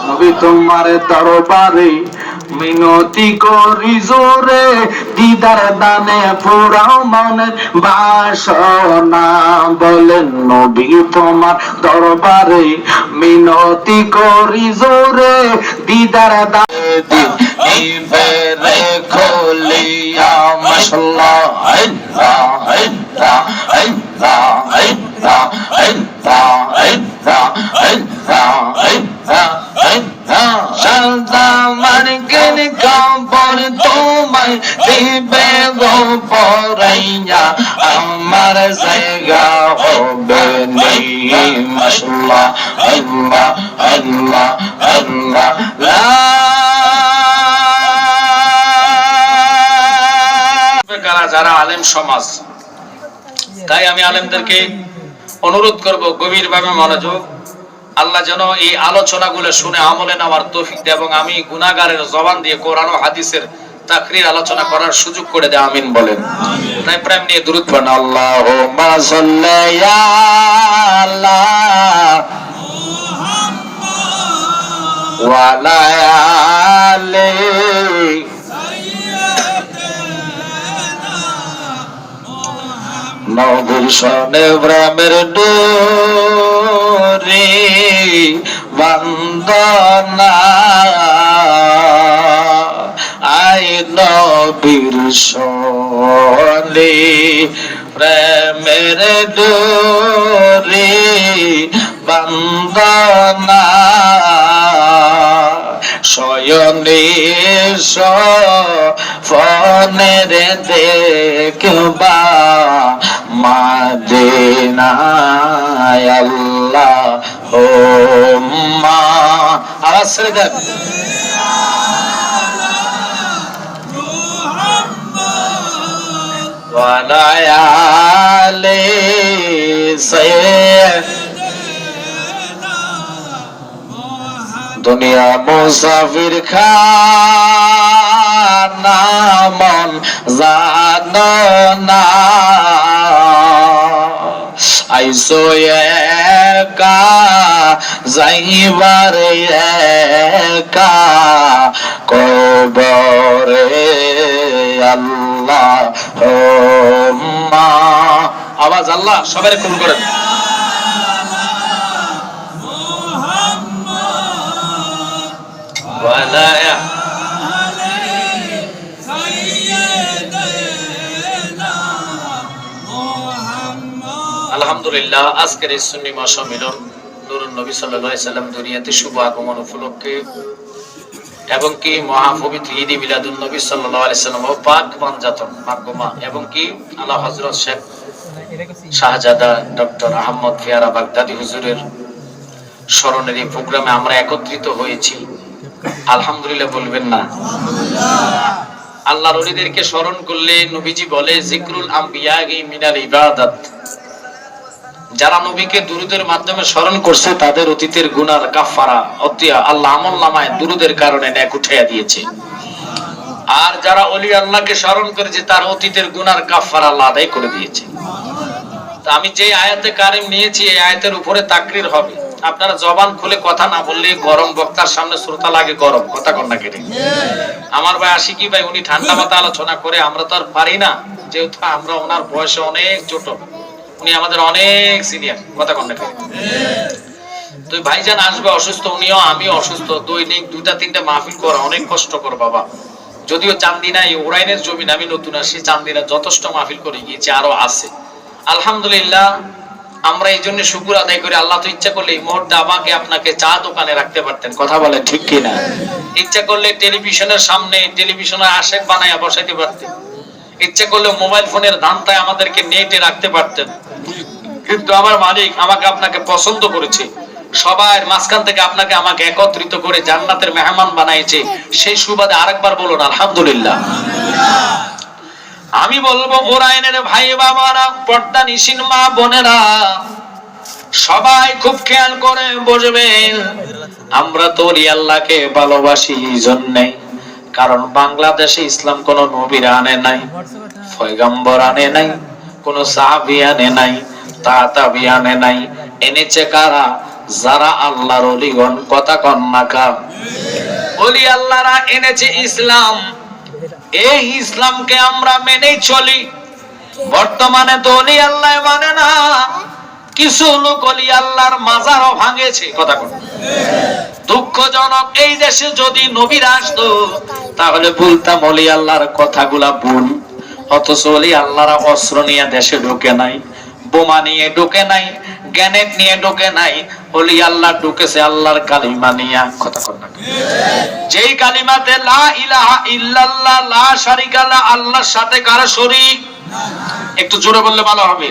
নবী তোমার দরবারে মিনতি করি জোরে, দিদার দানে পুরাও মনের বাসনা। বলেন নবী তোমার দরবারে মিনতি করি জোরে, দিদার দানে নিবেরে খলিয়া। মাশাআল্লাহ, আল্লাহ আল্লাহ আল্লাহ আল্লাহ আল্লাহ আল্লাহ আল্লাহ আল্লাহ। সাদা মার্কেন কাপড় তোমায় দিবে গো পরাইয়া, আমার জায়গা হবে নেই। মাশাআল্লাহ, আল্লাহ আল্লাহ আল্লাহ। যারা আলেম সমাজ, তাই আমি আলেমদেরকে অনুরোধ করব গভীরভাবে মনোযোগ। আল্লাহ যেন এই আলোচনাগুলো শুনে আমলে নেওয়ার তৌফিক দেয় এবং আমি গুনাহগারের জবান দিয়ে কোরআন ও হাদিসের তাকরীর আলোচনা করার সুযোগ করে দেয়। আমিন বলেন। তাই প্রেম নিয়ে দুরূদ পড়ুন। আল্লাহুম্মা সাল্লি আলা মুহাম্মাদ ওয়া আলা আলি নবীর শনে প্রেমের ডোরে বন্দনা, আই নবীর শনে প্রেমের ডোরে বন্দনা, শয়নে ফনের দেখবা মদিনায়। আল্লাহুম্মা, আওয়াজ ছেড়ে দেন, ওয়া আলা আলি দুনিয়া মুসাফির খানা মন জানো না, আইসো একা যাইবার একা কবরে। আল্লাহুম্মা, আওয়াজ আল্লাহ সবাই কবুল করেন। আলহামদুলিল্লাহ, আজকের এই সুন্নি মহাসম্মিলন নূরুন নবী সাল্লাল্লাহু আলাইহি সাল্লাম দুনিয়াতে শুভ আগমন উপলক্ষে এবং কি মহাপবিত্র ঈদ মিলাদুন নবী সাল্লাল্লাহু আলাইহি সাল্লাম ও পাক পাঞ্জাতন মাগমা এবং কি আলা হযরত শেখ শাহজাদা ডক্টর আহমদ ফিয়ারা বাগদাদি হুজুরের স্মরণের এই প্রোগ্রামে আমরা একত্রিত হয়েছি। আলহামদুলিল্লাহ বলবেন না? আল্লাহর ওলিদেরকে স্মরণ করলে নবীজি বলে যিকরুল আম্বিয়া মিনাল ইবাদাত। যারা নবীকে দুরূদের মাধ্যমে স্মরণ করছে তাদের অতীতের গুনার কাফারা অতিয়া আল্লাহ আমলনামায় দুরূদের কারণে নেক উঠাইয়া দিয়েছে। আর যারা ওলি আল্লাহকে স্মরণ করেছে তার অতীতের গুনার কাফারা আল্লাহ আদায় করে দিয়েছে। তো আমি যে আয়াতে কারিম নিয়েছি এই আয়াতের উপরে তাকরীর হবে। আপনারা জবান খুলে কথা না বললে গরম বক্তার সামনে শ্রোতা লাগে গরম, কথা কন না কেটে। আমার ভাই আশিকি ভাই উনি ঠান্ডা মাথা আলোচনা করে, আমরা তো আর পারি না, যেহেতু আমরা ওনার বয়সে অনেক ছোট, উনি আমাদের অনেক সিনিয়র, কথা কন না কেটে। তো ভাইজান আসবে অসুস্থ, উনিও আমিও অসুস্থ, দৈনিক 2-3টা মাহফিল করা অনেক কষ্টকর বাবা। যদিও চান্দিনা এই ওরাইনের জমিন, আমি নতুন আসি, চান্দিনা যথেষ্ট মাহফিল করে গিয়েছে, আরো আছে। আলহামদুলিল্লাহ, আমরা এই জন্য শুকর আদায় করি। আল্লাহ তো ইচ্ছা করলে এই মুহূর্তে আমাকে আপনাকে চা দোকানে রাখতে পারতেন, কথা বলেন ঠিক কিনা? ইচ্ছা করলে টেলিভিশনের সামনে টেলিভিশনের আশেক বানায় বসাইতে পারতেন, ইচ্ছা করলে মোবাইল ফোনের ধান্তায় আমাদেরকে নেটে রাখতে পারতেন। কিন্তু আমার মালিক আমাকে আপনাকে পছন্দ করেছে, সবার মাঝখান থেকে আপনাকে আমাকে একত্রিত করে জান্নাতের মেহমান বানাইছে। সেই সুবাদে আরেকবার বলুন আলহামদুলিল্লাহ। আমি বলবো ওরাইনের ভাই বাবারা, পর্দা নিশিন মা বোনেরা, সবাই খুব খেয়াল করে বসবেন। আমরা তো আল্লাহকে ভালোবাসি এই জন্যে, কারণ বাংলাদেশে ইসলাম কোন নবীর আনে নাই, পয়গম্বর আনে নাই, কোন সাহাবী আনে নাই, তাতাবি আনে নাই। এনেছে কারা? যারা আল্লাহর ওলিগণ, কথা কন না কা? ওলি আল্লাহরা এনেছে ইসলাম, এই ইসলামকে আমরা মেনেই চলি। বর্তমানে তো ওলি আল্লাহ মানে না, কিছু লোক ওলি আল্লাহর মাজারও ভাঙেছে, কথা কন। দুঃখজনক, এই দেশে যদি নবীরা আসতো তাহলে বলতাম ওলি আল্লাহর কথাগুলা ভুল। অথচ ওলি আল্লাহরা অস্ত্র নিয়ে দেশে ঢোকে নাই, বোমা নিয়ে ঢোকে নাই, গ্রেনেড নিয়ে ঢোকে নাই। ওলি আল্লাহ ঢুকেছে আল্লাহর কালিমা নিয়ে, কথা কন না? যেই কালিমাতে লা ইলাহা ইল্লাল্লাহ, লা শারিকা লা, আল্লাহর সাথে কারো শরীক। একটু জোরে বললে ভালো হবে।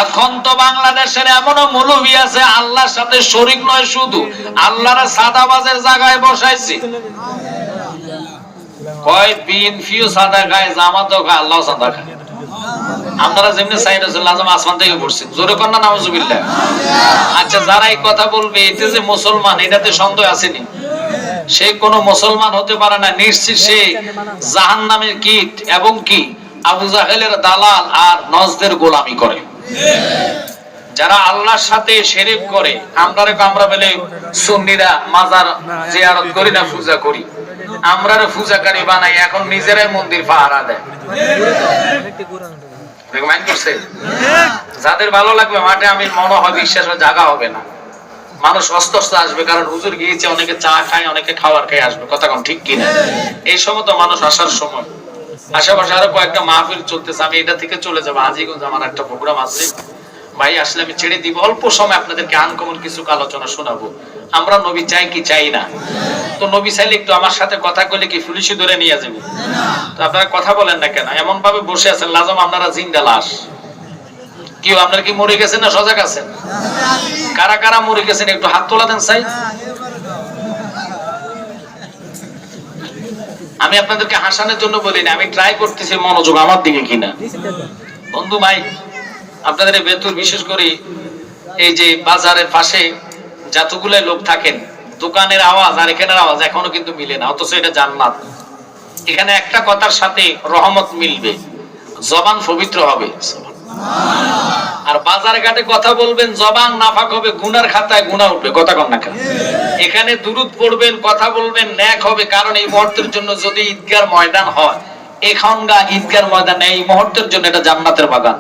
এখন তো বাংলাদেশের এমনও মৌলবী আছে আল্লাহর সাথে শরীক নয়, শুধু আল্লাহর সাদাবাজের জায়গায় বসাইছে। কয় বিএনপিও সাদা খায়, জামাতও খায়, আল্লাহও সাদা খায়। আপনারা যেমনি সাইড রাসূল আযম আসমান থেকে পড়ছেন, জোরে কর না নাউযুবিল্লাহ। আচ্ছা, যারা এই কথা বলবে এতে যে মুসলমান, এটাতে সন্দেহ আসেনি? সে কোন মুসলমান হতে পারে না, নিশ্চিত সে জাহান্নামের কীট এবং কি আবু জাহেলের দালাল আর নজদের গোলামি করে। যারা আল্লাহর সাথে শিরক করে, আমরা বলে সুন্নিরা মাজার জিয়ারত করি না, পূজা করি, আমরা পূজাকারী বানাই, এখন নিজেরাই মন্দির পাহারা দেয়। যাদের ভালো লাগবে মাঠে, আমি মনে হয় বিশ্বাস জায়গা হবে না, মানুষ অস্ত আসবে, কারণ হুজুর গিয়েছে, অনেকে চা খায়, অনেকে খাবার খেয়ে আসবে, কথা কোন ঠিক কিনা? এই সময় তো মানুষ আসার সময়। আশেপাশে আরো কয়েকটা মাহফিল চলতেছে, আমি এটা থেকে চলে যাবো হাজীগঞ্জ, আমার একটা প্রোগ্রাম আছে, ভাই আসলে আমি ছেড়ে দিব। অল্প সময় আপনাদেরকে আনকমন কিছু আলোচনা শোনাবো। আমরা নবী চাই কি চাই না? তো নবী চাইলে একটু আমার সাথে কথা বলে কি পুলিশে ধরে নিয়ে যাবে? তো আপনারা কথা বলেন না কেন? এমন ভাবে বসে আছেন লাজম আপনারা জিন্দা লাশ। কি আপনারা কি মরে গেছেন না সজাগ আছেন? কারা কারা মরে গেছেন একটু হাত তোলা দেন চাই। আমি আপনাদেরকে হাসানোর জন্য বলি না, আমি ট্রাই করতেছি মনোযোগ আমার দিকে কিনা। বন্ধু ভাই, আপনাদের ভেতর বিশেষ করে এই যে বাজারের পাশে যতগুলো লোক থাকেন, দোকানের আওয়াজ আর এখানের আওয়াজ এখনো কিন্তু মিলে না, অথচ এটা জান্নাত। এখানে একটা কথার সাথে রহমত মিলবে, জবান পবিত্র হবে, আর বাজার ঘাটে কথা বলবেন জবান নাফাক হবে, গুনার খাতায় গুনাহ উঠবে, কথা কন না কেন? এখানে দুরূদ পড়বেন, কথা বলবেন, নেক হবে। কারণ এই মুহূর্তের জন্য যদি ঈদগার ময়দান হয়, এখানকার ঈদগার ময়দান এই মুহূর্তের জন্য এটা জান্নাতের বাগান।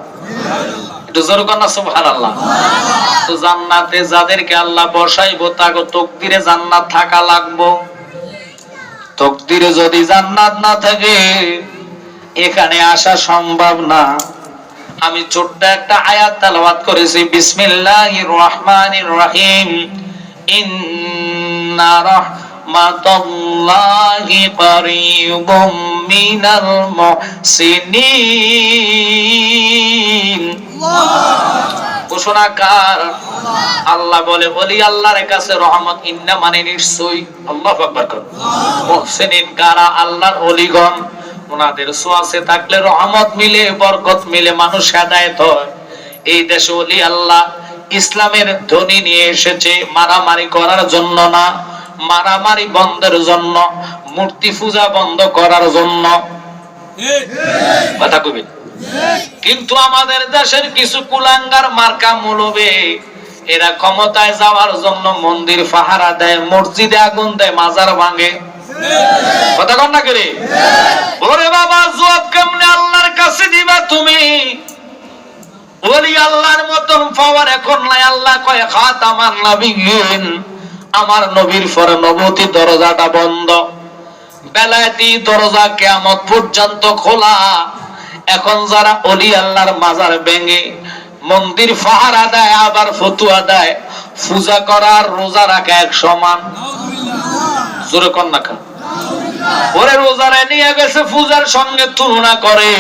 একটু জোরে কর না সুবহানাল্লাহ। তো জান্নাতে যাদেরকে আল্লাহ বসাইবো তাগো তকদিরে জান্নাত থাকা লাগবো। তকদিরে যদি জান্নাত না থাকে এখানে আসা সম্ভব না। আমি ছোট্ট একটা আয়াত তেলাওয়াত করেছি, বিসমিল্লাহির রহমানির রহিম, ইন্না রাহমাতাল্লাহি কারীবুম মিনাল মুহসিনিন। ঘোষণাকার আল্লাহ বলে, ওলি আল্লাহর কাছে রহমত, ইন্না মানে নিশ্চয়ই, আল্লাহু আকবার কর, মুহসিনিন কারা? আল্লাহর ওলিগণ, ওনাদের ছোঁয়াচে থাকলে রহমত মিলে, বরকত মিলে, মানুষ হেদায়েত হয়। এই দেশে ওলি আল্লাহ ইসলামের ধ্বনি নিয়ে এসেছে মারামারি করার জন্য না, মারামারি বন্ধের জন্য, মূর্তি পূজা বন্ধ করার জন্য, কথা কবি। কিন্তু আমাদের দেশের কিছু কুলাঙ্গার মার্কা মৌলবি, এরা ক্ষমতায় যাওয়ার জন্য মন্দির পাহারা দেয়, মসজিদে আগুন দেয়, মাজার ভাঙে, কথা কন না করে? ওরে বাবা, জবাব কেমনে আল্লাহর কাছে দিবা তুমি? ওলি আল্লাহর মতন পাওয়ার এখন নাই। আল্লাহ কয় খাতামান নবিয়্যিন, আমার নবীর পরে নবুয়তি দরজাটা বন্ধ, বেলায়েতি দরজা কিয়ামত পর্যন্ত খোলা। এখন যারা ওলি আল্লাহর মাজার ভেঙে মন্দির পাহারা দেয়, আবার ফতুয়া দেয়, পূজা করার রোজা রাখা এক সমান, জোরে কন না কেন? ওরে রোজারে নিয়ে গেছে পূজার সঙ্গে তুলনা করে,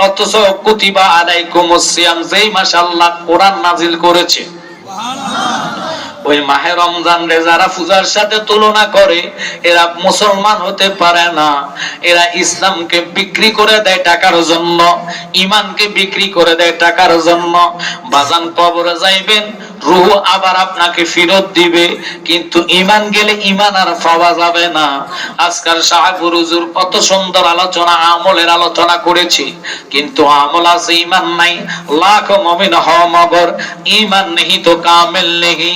অথচ কুতিবা আলাইকুমুস সিয়াম, যেই মাসে আল্লাহ কোরআন নাজিল করেছে, ওই মাহে রমজান রে যারা পূজার সাথে তুলনা করে, এরা মুসলমান হতে পারে না। এরা ইসলামকে বিক্রি করে দেয় টাকার জন্য, ইমানকে বিক্রি করে দেয় টাকার জন্য। বাজান কবরে যাইবেন, রূহ আবার আপনাকে ফেরত দিবে, কিন্তু ঈমান গেলে ঈমান আর পাওয়া যাবে না। আজকাল শাহপুর হুজুর কত সুন্দর আলোচনা, আমলের আলোচনা করেছি, কিন্তু আমল আছে ঈমান নাই। লাখ মুমিন হও মগর ঈমান নেহি তো কামেল নেহি।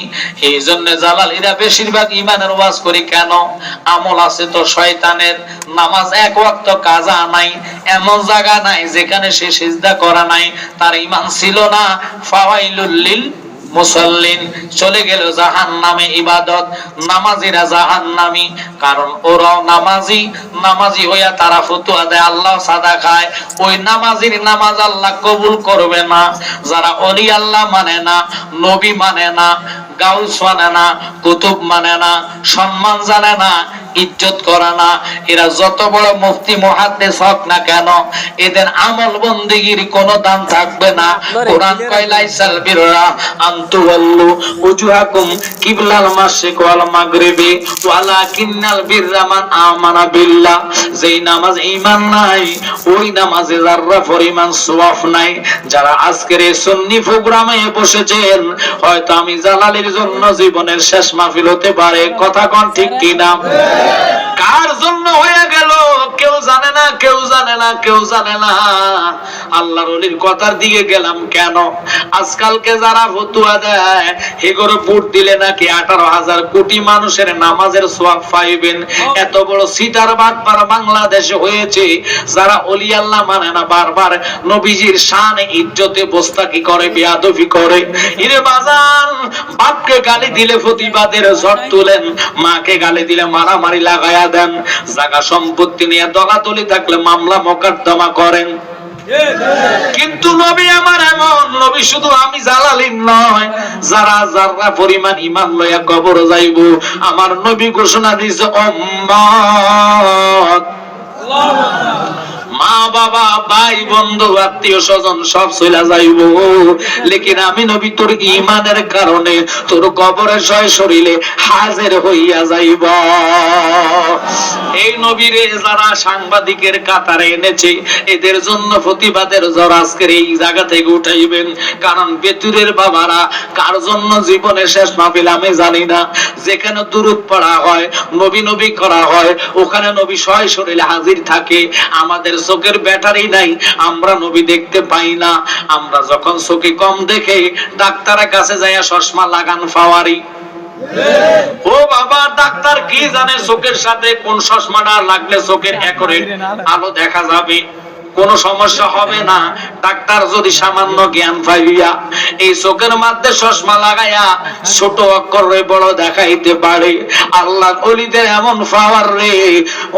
এই জন্য জালালীরা বেশিরভাগ ঈমানের ওয়াজ করি কেন? আমল আছে তো শয়তানের। নামাজ এক ওয়াক্ত কাজা নাই, এমন জায়গা নাই যেখানে সে সিজদা করা নাই, তার ঈমান ছিল না। ফাওয়াইলুল লিল মুসাল্লিন, চলে গেল জাহান্নামে। ইবাদত, নামাজিরা জাহান্নামী, কারণ ওরাও নামাজি। নামাজি হইয়া তারা ফতোয়া দেয় আল্লাহ সাদা খায়। ওই নামাজির নামাজ আল্লাহ কবুল করবে না। যারা ওলি আল্লাহ মানে না, নবী মানে না, গাউস মানে না, কুতুব মানে না, সম্মান জানে না, ইজ্জত করে না, এরা যত বড় মুফতি মুহাদ্দিস হোক না কেন, এদের আমল বন্দেগীর কোনো দাম থাকবে না। কোরআন কয় লাইসাল বিররা আনতুওয়াল্লু উজুহাকুম কিবলাল মাশরিক ওয়াল মাগরিবি ওয়ালাকিন্নাল বিররা মান আমানা বিল্লাহ। যেই নামাজ ঈমান নাই, ওই নামাজে যাররা পরিমাণ সওয়াব নাই। যারা আজকের এই সুন্নি প্রোগ্রামে বসেছেন, হয়তো আমি জালালীর জন্য জীবনের শেষ মাহফিল হতে পারে। কথা কোন ঠিক কি না? কার জন্য হয়ে গেল কেউ জানে না, কেউ জানে না, কেউ জানে না। আল্লাহর ওলির কথার দিকে গেলাম কেন? আজকালকে যারা ফতোয়া দেয়, হেগরে ভোট দিলে নাকি 18,000 কোটি মানুষের নামাজের সওয়াব পাইবেন। এত বড় সিটার বাটপার বাংলাদেশে হয়েছে। যারা ওলি আল্লাহ মানে না, বারবার নবীজির শান ইজ্জতে বস্তাকি করে, বেয়াদবি করে। ইরে বাজান, বাপকে গালি দিলে প্রতিবাদের ঝড় তুলেন, মাকে গালি দিলে মারামারি লাগায়া দেন, জায়গা সম্পত্তি নিয়ে দলাদলি থাকলে মামলা মোকদ্দমা করেন। কিন্তু নবী আমার এমন নবী, শুধু আমি জালালী নয়, যারা যারা পরিমাণ ঈমান লইয়া কবর যাইব, আমার নবী ঘোষণা দিয়েছে উম্মত, মা বাবা ভাই বন্ধু আত্মীয় স্বজন সব চলে যাইব, লেকিন আমি নবী তোর ঈমানের কারণে তোর কবরে সশরীরে হাজির হইয়া যাইব। এই নবীরে যারা সাংবাদিকের কাতারে এনেছে, এদের জন্য প্রতিবাদের ঝড় আজকের এই জায়গা থেকে উঠাইবেন। কারণ বেতুরের বাবারা কার জন্য জীবনে শেষ মাহফিল আমি জানি না। যেখানে দুরূদ পড়া হয়, নবী নবী করা হয়, ওখানে নবী সশরীরে হাজির থাকে। আমাদের চোখের ব্যাটারি নাই, আমরা নবী দেখতে পাই না। আমরা যখন চোখে কম দেখে ডাক্তারের কাছে যাইয়া চশমা লাগান পাওয়ারি। ও বাবা, ডাক্তার কি জানে চোখের সাথে কোন চশমাটা লাগলে চোখের একরে আলো দেখা যাবে, কোন সমস্যা হবে না। ডাক্তার যদি সামান্য জ্ঞান পাইয়া এই চোখের মধ্যে চশমা লাগাইয়া ছোট অক্ষরে বড় দেখাইতে পারে। আল্লাহ ওলিদের এমন পাওয়ার রে,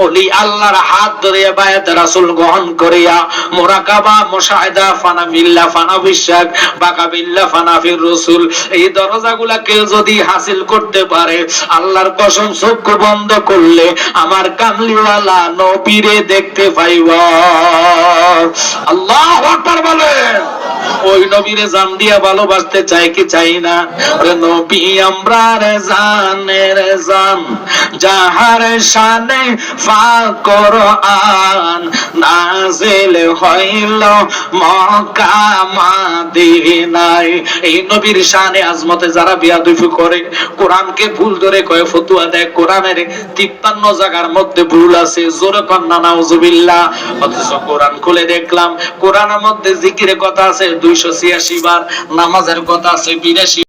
ওলি আল্লাহর হাত ধরে বায়াত রাসূল গ্রহণ করিয়া মুরাকাবা, মুশাহাদা, ফানা বিল্লাহ, ফানা বিশ্বাস, বাকা বিল্লাহ, ফানা ফির রাসূল, এই দরজাগুলা কেউ যদি হাসিল করতে পারে, আল্লাহর কসম চোখ বন্ধ করলে আমার কামলিওয়ালা নবীরে দেখতে পাইবা। আল্লাহু আকবার বলেন। ওই নবীরে জান দিয়া ভালোবাসতে চাই কি চাই না? ওরে নবী আমরা রে জানে রে জান, যাহার শানে পাক কোরআন নাজিল হইল মক্কা মদিনায়। এই নবীর শানে আজমতে যারা বেয়াদবি করে, কোরআনকে ভুল ধরে কয়, ফতোয়া দেয়, কোরআনের 53 জায়গার মধ্যে ভুল আছে, জোরে কন্না নাউজুবিল্লাহ। অথচ কোরআন খুলে দেখলাম, কোরআনের মধ্যে জিকিরের কথা আছে 286 বার, নামাজের কথা আছে 82